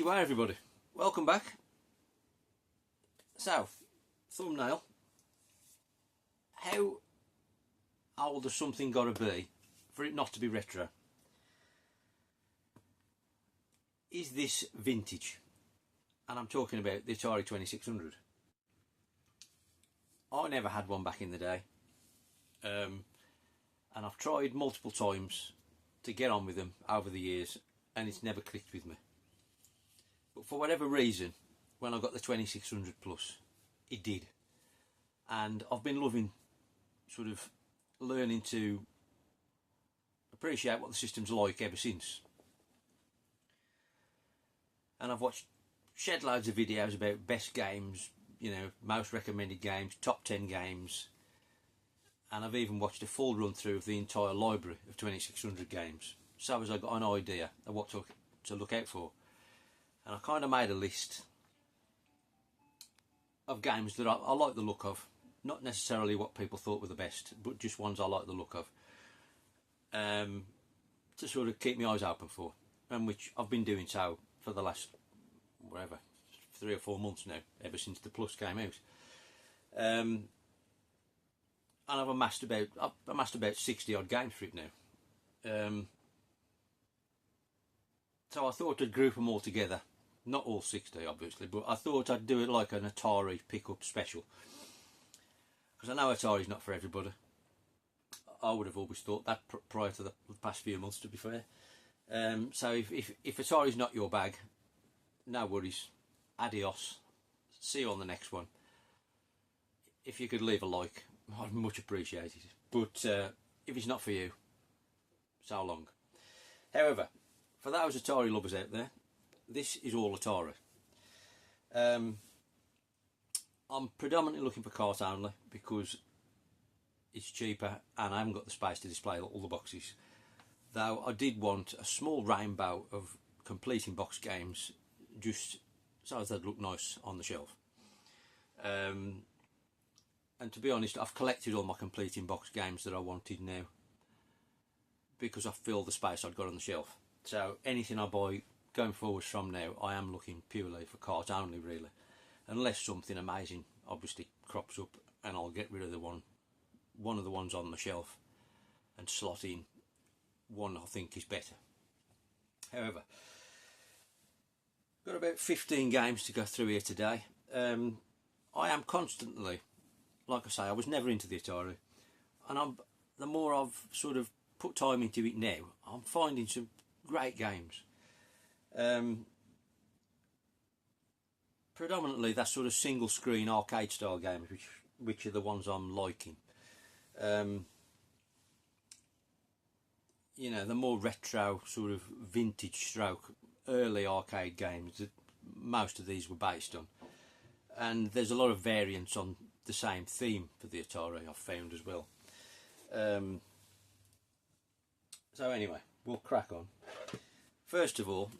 Righty-way everybody, welcome back. So, thumbnail, how old has something got to be for it not to be retro? Is this vintage? And I'm talking about the Atari 2600. I never had one back in the day, and I've tried multiple times to get on with them over the years, and it's never clicked with me. But for whatever reason, when I got the 2600 plus, it did. And I've been loving sort of learning to appreciate what the system's like ever since. And I've watched shed loads of videos about best games, you know, most recommended games, top 10 games. And I've even watched a full run through of the entire library of 2600 games, so as I got an idea of what to look out for. And I kind of made a list of games that I like the look of, not necessarily what people thought were the best, but just ones I like the look of, to sort of keep my eyes open for, and which I've been doing so for the last, whatever, 3 or 4 months now, ever since the Plus came out. And I've amassed about 60 odd games for it now. So I thought I'd group them all together. Not all 60 obviously, but I thought I'd do it like an Atari pickup special, because I know Atari's not for everybody. I would have always thought that prior to the past few months, to be fair. So if Atari's not your bag, no worries, adios, see you on the next one. If you could leave a like, I'd much appreciate it. But if it's not for you, so long. However, for those Atari lovers out there, this is all Atari. I'm predominantly looking for cart only because it's cheaper and I haven't got the space to display all the boxes. Though I did want a small rainbow of completing box games, just so as they'd look nice on the shelf. And to be honest, I've collected all my completing box games that I wanted now, because I filled the space I'd got on the shelf. So anything I buy going forwards from now, I am looking purely for cart only, really, unless something amazing obviously crops up and I'll get rid of the one of the ones on the shelf and slot in one I think is better. However, got about 15 games to go through here today. I am constantly, like I say, I was never into the Atari, and the more I've sort of put time into it now, I'm finding some great games. Predominantly that sort of single screen arcade style games, which are the ones I'm liking. You know, the more retro sort of vintage stroke early arcade games that most of these were based on, and there's a lot of variants on the same theme for the Atari, I've found as well. So anyway, we'll crack on. First of all,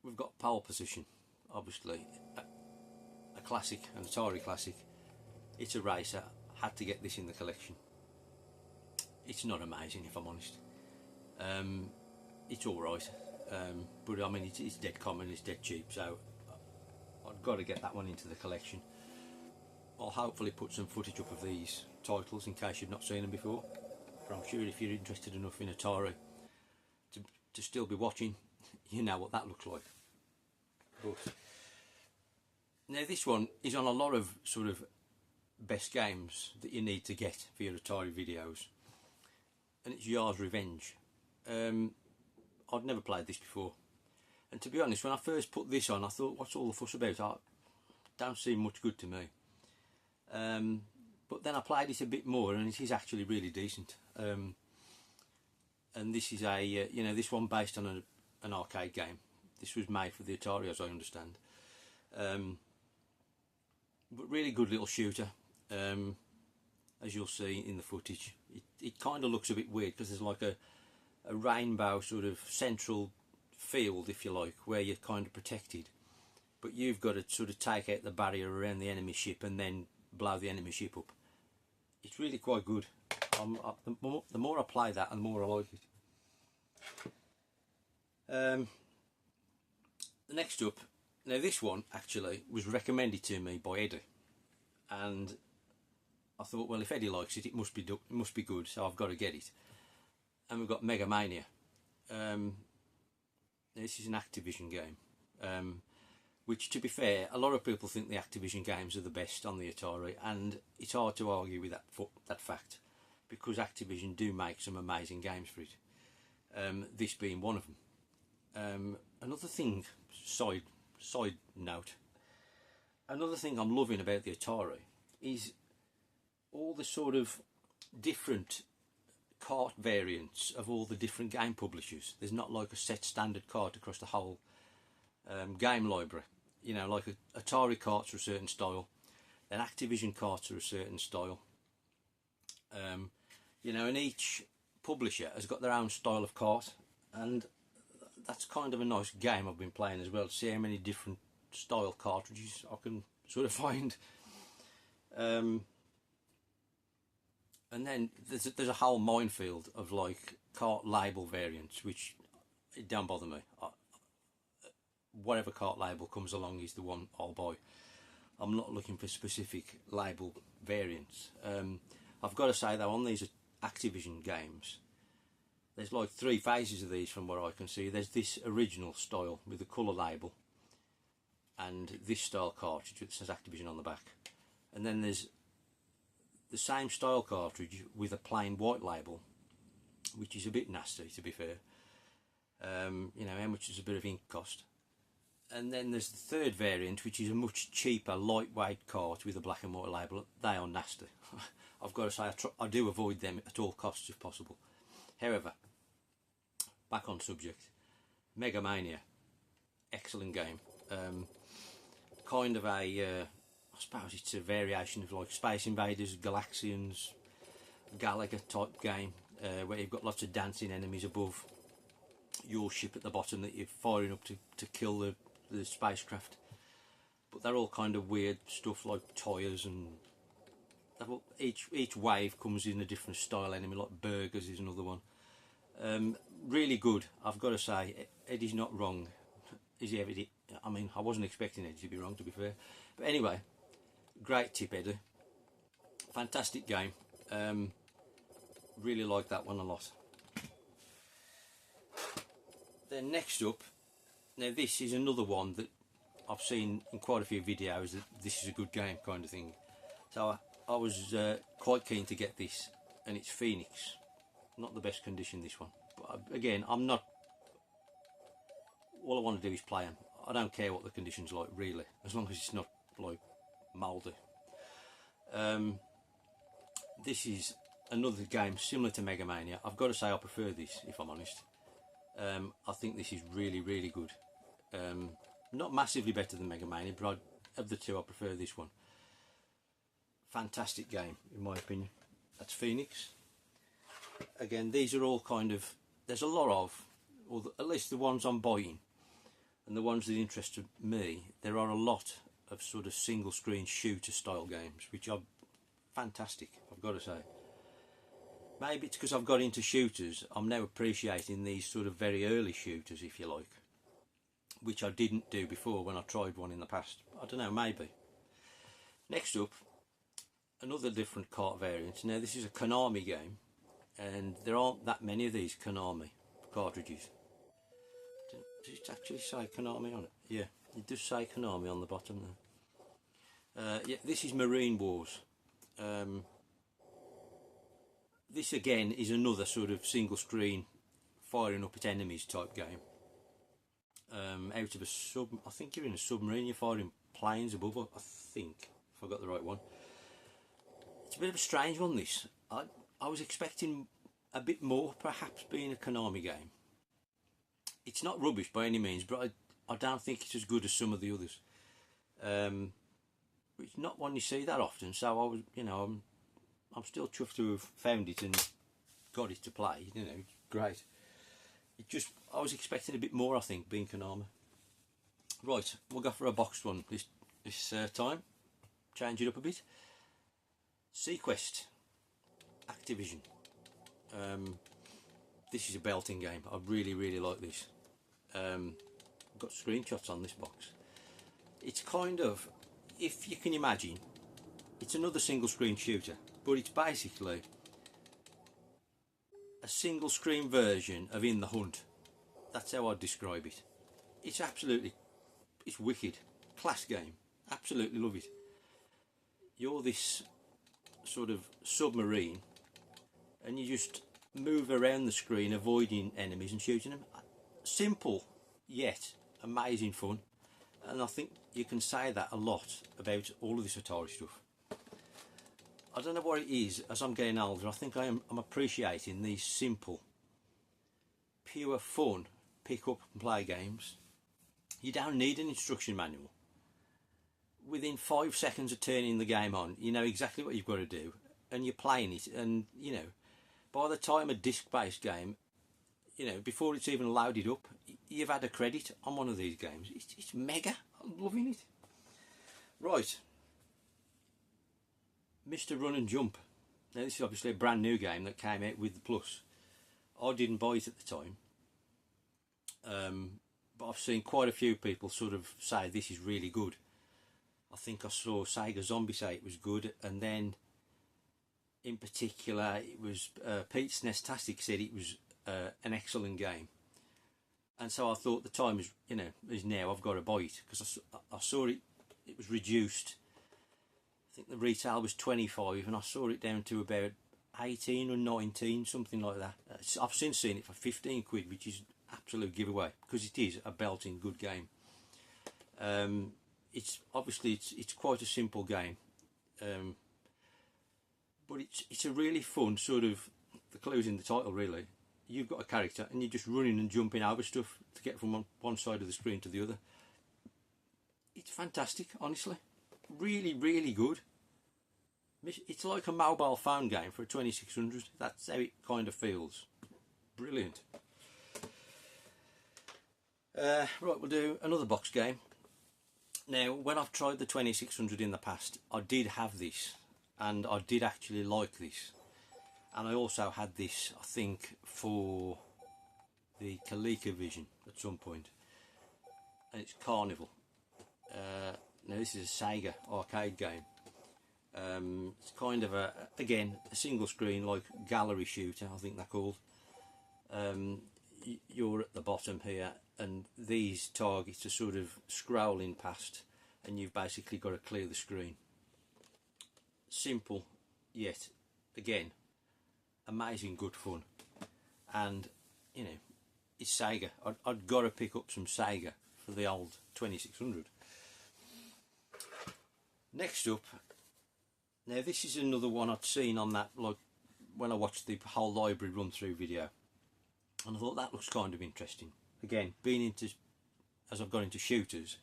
we've got Pole Position, obviously a classic, an Atari classic. It's a racer, had to get this in the collection. It's not amazing, if I'm honest. It's alright, but I mean it's dead common, it's dead cheap, so I've got to get that one into the collection. I'll hopefully put some footage up of these titles in case you've not seen them before, but I'm sure if you're interested enough in Atari to still be watching, you know what that looks like. But now this one is on a lot of sort of best games that you need to get for your Atari videos, and it's Yar's Revenge. I'd never played this before, and to be honest, when I first put this on, I thought, what's all the fuss about? It don't seem much good to me. But then I played it a bit more, and it is actually really decent. And this is a you know, this one based on an arcade game. This was made for the Atari, as I understand. But really good little shooter. As you'll see in the footage, it kind of looks a bit weird because there's like a rainbow sort of central field, if you like, where you're kind of protected, but you've got to sort of take out the barrier around the enemy ship and then blow the enemy ship up. It's really quite good. The more I play that, the more I like it. Next up, now this one actually was recommended to me by Eddie, and I thought, well, if Eddie likes it, it must be good, so I've got to get it. And we've got Mega Mania. This is an Activision game, which, to be fair, a lot of people think the Activision games are the best on the Atari, and it's hard to argue with that fact, because Activision do make some amazing games for it. This being one of them. Another thing, side note, another thing I'm loving about the Atari is all the sort of different cart variants of all the different game publishers. There's not like a set standard cart across the whole game library. You know, like Atari carts are a certain style, then Activision carts are a certain style. You know, and each publisher has got their own style of cart, and that's kind of a nice game I've been playing as well, to see how many different style cartridges I can sort of find. And then there's a whole minefield of like cart label variants, which it don't bother me. Whatever cart label comes along is the one I'll buy. I'm not looking for specific label variants. I've got to say though, on these Activision games, there's like 3 phases of these from what I can see. There's this original style with the colour label, and this style cartridge that says Activision on the back. And then there's the same style cartridge with a plain white label, which is a bit nasty, to be fair. You know, how much does a bit of ink cost? And then there's the third variant, which is a much cheaper, lightweight cart with a black and white label. They are nasty. I've got to say, I do avoid them at all costs if possible. However, back on subject, Mega Mania, excellent game. Kind of a, I suppose it's a variation of like Space Invaders, Galaxians, Galaga type game, where you've got lots of dancing enemies above your ship at the bottom that you're firing up to kill the spacecraft. But they're all kind of weird stuff like tyres, and each wave comes in a different style enemy, like burgers is another one. Really good, I've got to say. Eddie's not wrong. Is he ever? I mean, I wasn't expecting Eddie to be wrong, to be fair. But anyway, great tip, Eddie. Fantastic game. Really like that one a lot. Then next up, now this is another one that I've seen in quite a few videos, that this is a good game kind of thing. So I was quite keen to get this, and it's Phoenix. Not the best condition, this one, but again, I'm not, all I want to do is play them. I don't care what the condition's like, really, as long as it's not like mouldy. This is another game similar to Mega Mania. I've got to say I prefer this, if I'm honest. I think this is really, really good. Not massively better than Mega Mania, but of the two, I prefer this one. Fantastic game, in my opinion. That's Phoenix. Again, these are all kind of, there's a lot of, or at least the ones I'm buying, and the ones that interest me, there are a lot of sort of single screen shooter style games, which are fantastic, I've got to say. Maybe it's because I've got into shooters, I'm now appreciating these sort of very early shooters, if you like, which I didn't do before when I tried one in the past. I don't know, maybe. Next up, another different cart variant. Now this is a Konami game, and there aren't that many of these Konami cartridges. Does it actually say Konami on it? Yeah, it does say Konami on the bottom there. Yeah, this is Marine Wars. This again is another sort of single screen firing up at enemies type game. Out of a I think you're in a submarine, you're firing planes above, I think, if I got the right one. It's a bit of a strange one, this. I was expecting a bit more, perhaps, being a Konami game. It's not rubbish by any means, but I don't think it's as good as some of the others. It's not one you see that often, so I was, you know, I'm still chuffed to have found it and got it to play. You know, great. I was expecting a bit more, I think, being Konami. Right, we'll go for a boxed one this time. Change it up a bit. Sequest, Activision. This is a belting game. I really, really like this. got screenshots on this box. It's kind of, if you can imagine, it's another single screen shooter, but it's basically a single screen version of In the Hunt. That's how I'd describe it. It's absolutely, it's wicked. Class game. Absolutely love it. You're this sort of submarine and you just move around the screen avoiding enemies and shooting them. Simple yet amazing fun, and I think you can say that a lot about all of this Atari stuff. I don't know what it is, as I'm getting older, I think I'm appreciating these simple, pure fun, pick up and play games. You don't need an instruction manual. Within 5 seconds of turning the game on, you know exactly what you've got to do, and you're playing it, and you know, by the time a disc-based game, you know, before it's even loaded up, you've had a credit on one of these games. It's mega. I'm loving it. Right. Mr. Run and Jump. Now this is obviously a brand new game that came out with the Plus. I didn't buy it at the time. But I've seen quite a few people sort of say this is really good. I think I saw Sega Zombie say it was good, and then in particular it was Pete Snestastic said it was an excellent game. And so I thought the time is, you know, is now. I've got to buy it because I saw it was reduced. I think the retail was 25 and I saw it down to about 18 or 19, something like that. I've since seen it for 15 quid, which is absolute giveaway because it is a belting good game. It's obviously it's quite a simple game, but it's a really fun sort of, the clue's in the title really. You've got a character and you're just running and jumping over stuff to get from one side of the screen to the other. It's fantastic, honestly. Really, really good. It's like a mobile phone game for a 2600. That's how it kind of feels. Brilliant. Right, we'll do another box game. Now, when I've tried the 2600 in the past, I did have this, and I did actually like this. And I also had this, I think, for the ColecoVision at some point. And it's Carnival. Now this is a Sega arcade game. It's kind of again, a single screen, like gallery shooter, I think they're called. You're at the bottom here, and these targets are sort of scrolling past, and you've basically got to clear the screen. Simple, yet, again, amazing good fun. And, you know, it's Sega. I'd got to pick up some Sega for the old 2600. Next up, now this is another one I'd seen on that, like when I watched the whole library run through video, and I thought that looks kind of interesting. Again, being into, as I've got into shooters,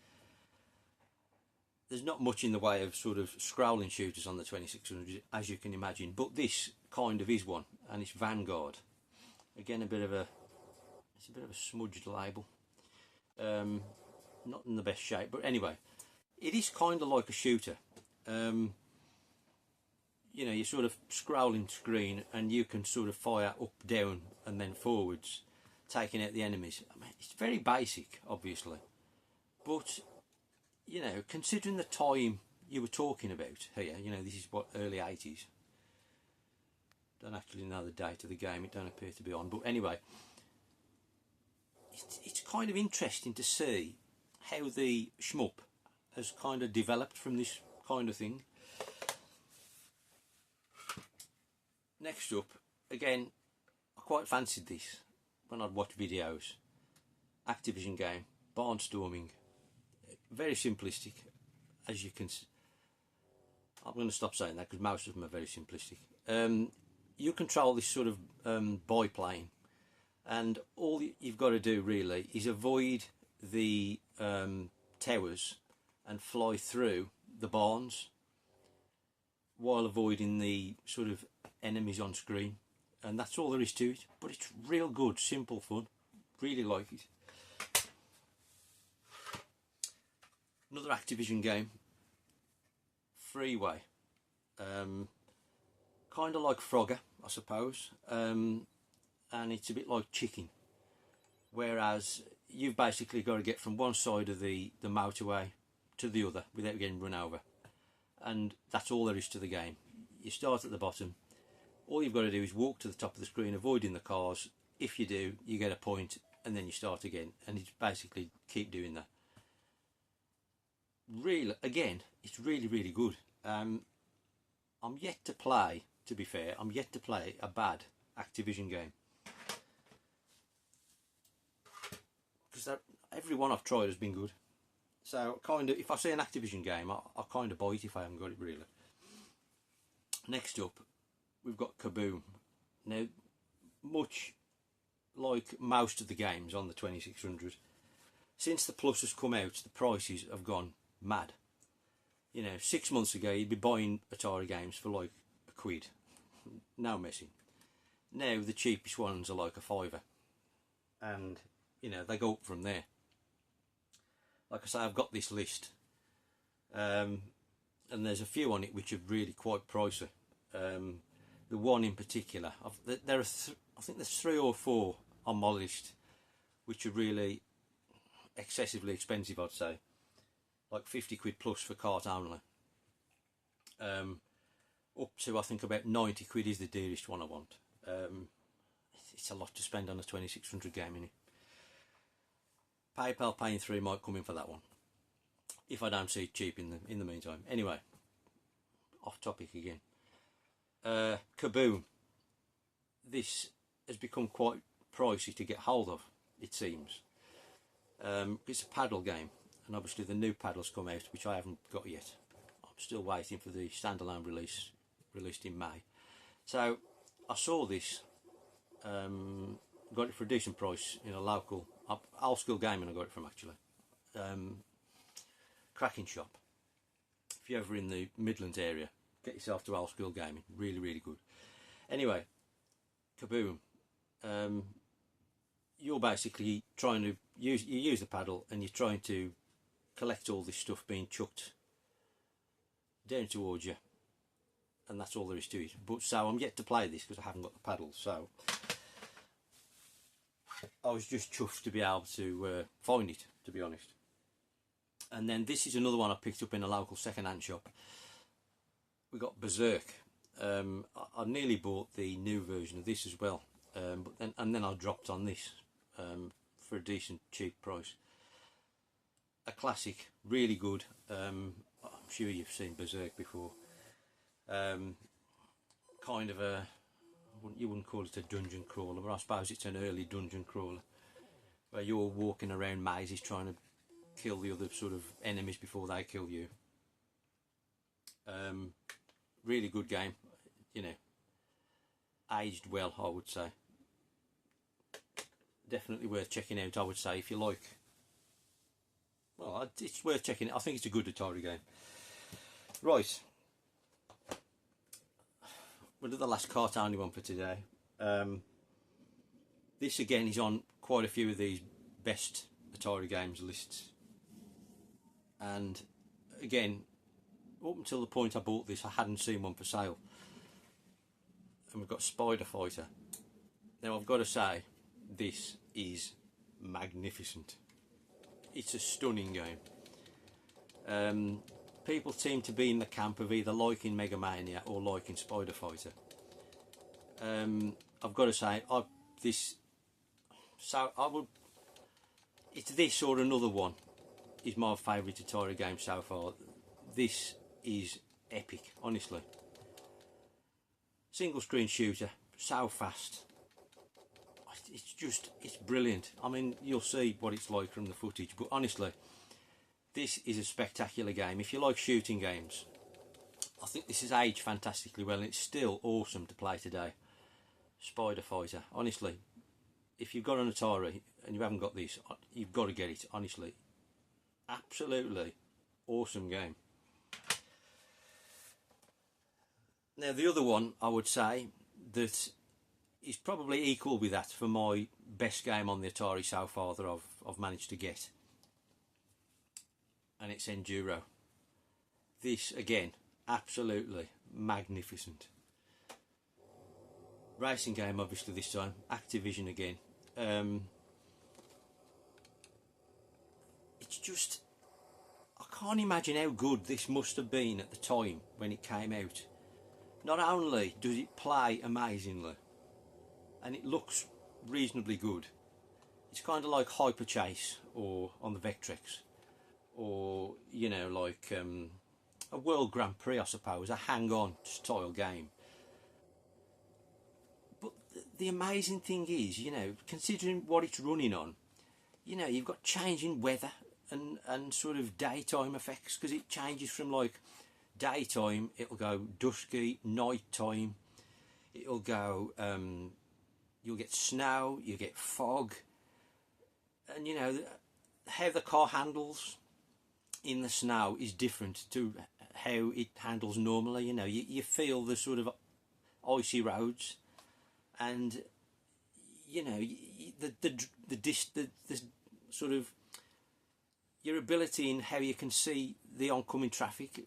there's not much in the way of sort of scrolling shooters on the 2600, as you can imagine, but this kind of is one, and it's Vanguard. Again, it's a bit of a smudged label, not in the best shape, but anyway, it is kind of like a shooter. You know, you're sort of scrolling screen and you can sort of fire up, down and then forwards, taking out the enemies. I mean, it's very basic, obviously, but you know, considering the time you were talking about here, you know, this is what, early 80s. Don't actually know the date of the game, it don't appear to be on, but anyway, it's kind of interesting to see how the shmup has kind of developed from this kind of thing. Next up, again, I quite fancied this when I'd watch videos. Activision game, barnstorming. Very simplistic, as you can. I'm going to stop saying that because most of them are very simplistic. You control this sort of biplane, and all you've got to do really is avoid the towers and fly through the barns while avoiding the sort of enemies on screen, and that's all there is to it. But it's real good, simple fun. Really like it. Another Activision game, Freeway. Kind of like Frogger, I suppose, and it's a bit like Chicken, whereas you've basically got to get from one side of the motorway to the other without getting run over, and that's all there is to the game. You start at the bottom. All you've got to do is walk to the top of the screen, avoiding the cars. If you do, you get a point, and then you start again, and it's basically keep doing that. Really, again, it's really, really good. I'm yet to play, to be fair, I'm yet to play a bad Activision game. Because every one I've tried has been good. So, kind of, if I see an Activision game, I kind of buy it if I haven't got it, really. Next up, we've got Kaboom. Now, much like most of the games on the 2600, since the Plus has come out, the prices have gone mad. You know, 6 months ago, you'd be buying Atari games for like £1. No messing. Now, the cheapest ones are like a £5. And, you know, they go up from there. Like I say, I've got this list. And there's a few on it which are really quite pricey. The one in particular, I think there's 3 or 4 on my list which are really excessively expensive, I'd say. Like £50 plus for cart only. Up to, I think, about £90 is the dearest one I want. It's a lot to spend on a 2600 game, innit? PayPal paying 3 might come in for that one, if I don't see it cheap in the meantime. Anyway, off topic again. Kaboom. This has become quite pricey to get hold of, it seems. It's a paddle game, and obviously the new paddles come out, which I haven't got yet. I'm still waiting for the standalone release, released in May. So I saw this, got it for a decent price in a local old school gaming. I got it from, actually, cracking shop. If you're ever in the Midlands area, get yourself to old school gaming. Really, really good. Anyway, Kaboom. You're basically trying to use the paddle, and you're trying to collect all this stuff being chucked down towards you, and that's all there is to it. But so I'm yet to play this because I haven't got the paddle, so I was just chuffed to be able to find it, to be honest. And then this is another one I picked up in a local second-hand shop. We got Berserk. I nearly bought the new version of this as well, but then I dropped on this for a decent cheap price. A classic, really good. I'm sure you've seen Berserk before. Kind of a, you wouldn't call it a dungeon crawler, but I suppose it's an early dungeon crawler, where you're walking around mazes trying to kill the other sort of enemies before they kill you. Really good game, you know, aged well, I would say. Definitely worth checking out, I would say, if you like. Well, it's worth checking out. I think it's a good Atari game. Right, we'll do the last cart only one for today. This again is on quite a few of these best Atari games lists, and again, up until the point I bought this, I hadn't seen one for sale. And we've got Spider Fighter. Now, I've got to say, this is magnificent. It's a stunning game. People seem to be in the camp of either liking Mega Mania or liking Spider Fighter. I've got to say, it's this or another one is my favourite Atari game so far. This is epic, honestly. Single screen shooter, so fast. It's brilliant. I mean, you'll see what it's like from the footage, but honestly, this is a spectacular game. If you like shooting games, I think this has aged fantastically well, and it's still awesome to play today. Spider Fighter, honestly, if you've got an Atari and you haven't got this, you've got to get it, honestly. Absolutely awesome game. Now, the other one I would say that is probably equal with that for my best game on the Atari so far that I've managed to get, and it's Enduro. This again, absolutely magnificent. Racing game, obviously this time. Activision again. just, I can't imagine how good this must have been at the time when it came out. Not only does it play amazingly, and it looks reasonably good. It's kind of like Hyper Chase or on the Vectrex, or you know, like a World Grand Prix, I suppose, a hang-on style game. But the amazing thing is, you know, considering what it's running on, you know, you've got changing weather and sort of daytime effects, because it changes from like daytime, it'll go dusky, nighttime, it'll go, you'll get snow, you get fog, and you know, how the car handles in the snow is different to how it handles normally. You know, you feel the sort of icy roads, and you know, the sort of your ability in how you can see the oncoming traffic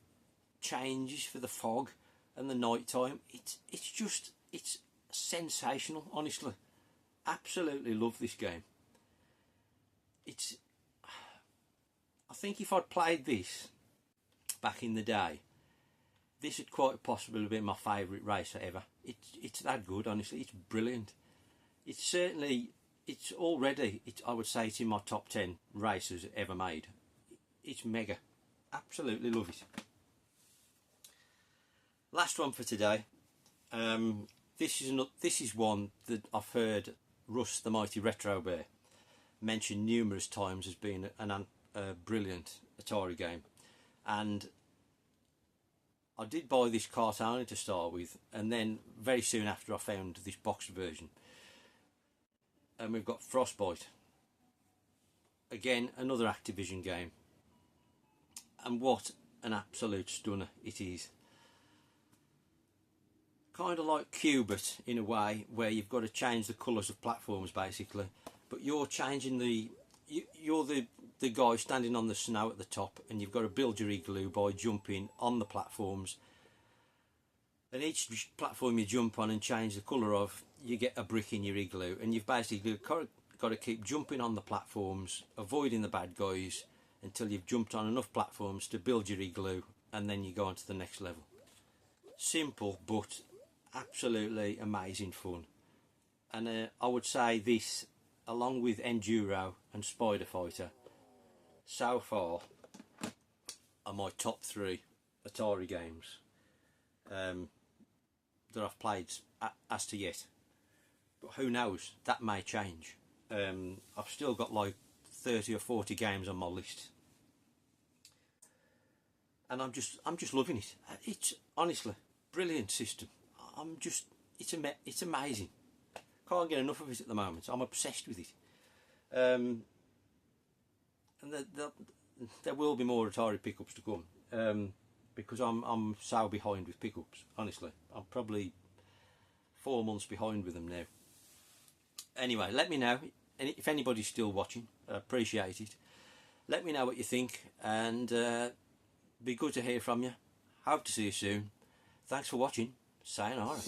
changes for the fog and the night time. It's sensational, honestly. Absolutely love this game. I think if I'd played this back in the day, this would quite possibly be my favourite racer ever. It's that good, honestly. It's brilliant. It's already, I would say it's in my top 10 racers ever made. It's mega. Absolutely love it. Last one for today. This is one that I've heard Russ the Mighty Retro Bear mentioned numerous times as being a brilliant Atari game, and I did buy this cart only to start with, and then very soon after I found this boxed version, and we've got Frostbite. Again, another Activision game, and what an absolute stunner it is. Kind of like Cubit in a way, where you've got to change the colours of platforms basically, but you're changing you're the guy standing on the snow at the top, and you've got to build your igloo by jumping on the platforms, and each platform you jump on and change the colour of, you get a brick in your igloo, and you've basically got to keep jumping on the platforms, avoiding the bad guys until you've jumped on enough platforms to build your igloo, and then you go on to the next level. Simple, but absolutely amazing fun. And I would say this, along with Enduro and Spider Fighter, so far are my top 3 Atari games that I've played as to yet. But who knows, that may change. I've still got like 30 or 40 games on my list, and I'm just loving it. It's honestly brilliant system. It's amazing. Can't get enough of it at the moment. I'm obsessed with it. And there will be more Atari pickups to come, because I'm so behind with pickups. Honestly, I'm probably 4 months behind with them now. Anyway, let me know, and if anybody's still watching, I appreciate it. Let me know what you think, and be good to hear from you. Hope to see you soon. Thanks for watching. Sayonara.